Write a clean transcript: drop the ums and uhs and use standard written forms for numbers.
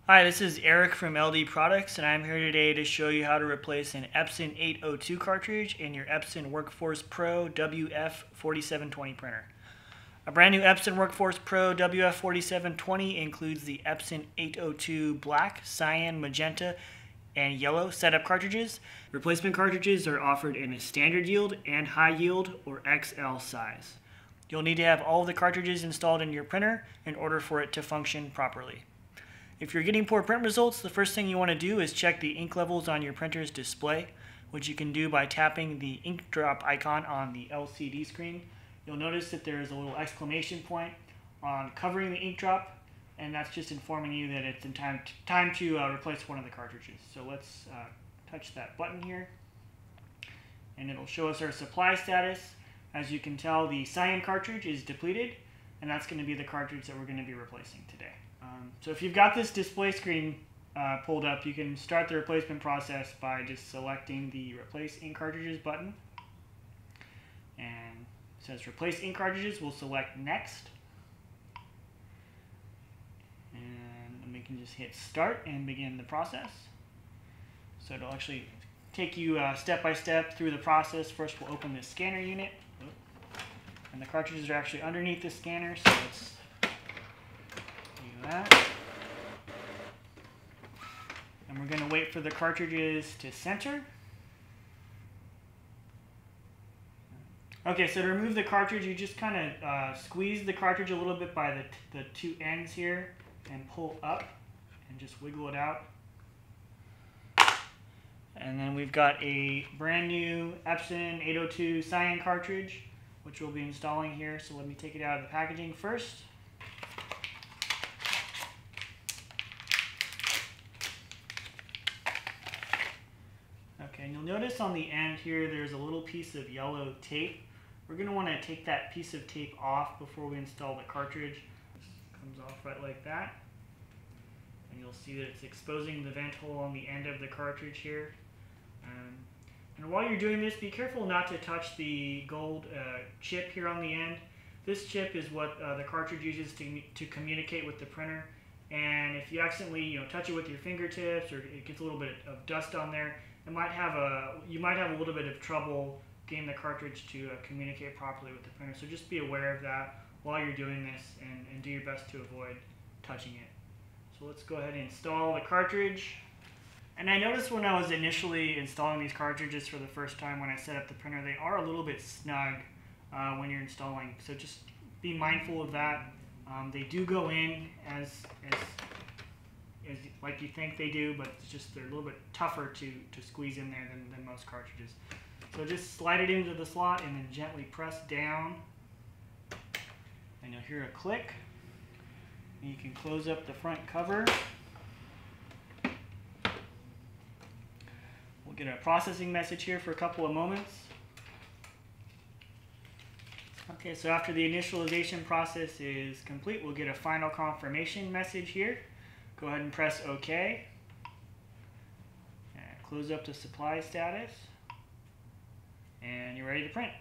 Hi, this is Eric from LD Products, and I'm here today to show you how to replace an Epson 802 cartridge in your Epson WorkForce Pro WF-4720 printer. A brand new Epson WorkForce Pro WF-4720 includes the Epson 802 black, cyan, magenta, and yellow setup cartridges. Replacement cartridges are offered in a standard yield and high yield or XL size. You'll need to have all of the cartridges installed in your printer in order for it to function properly. If you're getting poor print results, the first thing you want to do is check the ink levels on your printer's display, which you can do by tapping the ink drop icon on the LCD screen. You'll notice that there is a little exclamation point on covering the ink drop, and that's just informing you that it's time to replace one of the cartridges. So let's touch that button here, and it'll show us our supply status. As you can tell, the cyan cartridge is depleted, and that's going to be the cartridge that we're going to be replacing today. So if you've got this display screen pulled up, you can start the replacement process by just selecting the Replace Ink Cartridges button. And it says Replace Ink Cartridges. We'll select Next. And we can just hit Start and begin the process. So it'll actually take you step by step through the process. First, we'll open the scanner unit. And the cartridges are actually underneath the scanner, so let's that. And we're going to wait for the cartridges to center. Okay, so to remove the cartridge, you just kind of squeeze the cartridge a little bit by the two ends here and pull up and just wiggle it out. And then we've got a brand new Epson 802 cyan cartridge, which we'll be installing here. So let me take it out of the packaging first. Okay, and you'll notice on the end here there's a little piece of yellow tape. We're going to want to take that piece of tape off before we install the cartridge. It comes off right like that. And you'll see that it's exposing the vent hole on the end of the cartridge here. And while you're doing this, be careful not to touch the gold chip here on the end. This chip is what the cartridge uses to communicate with the printer. And if you accidentally touch it with your fingertips, or it gets a little bit of dust on there, you might have a little bit of trouble getting the cartridge to communicate properly with the printer. So just be aware of that while you're doing this, and do your best to avoid touching it. So let's go ahead and install the cartridge. And I noticed when I was initially installing these cartridges for the first time when I set up the printer, they are a little bit snug when you're installing. So just be mindful of that. They do go in as like you think they do, but it's just they're a little bit tougher to squeeze in there than most cartridges. So just slide it into the slot and then gently press down, and you'll hear a click. And you can close up the front cover. We'll get a processing message here for a couple of moments. Okay, so after the initialization process is complete, we'll get a final confirmation message here. Go ahead and press OK. And close up the supply status. And you're ready to print.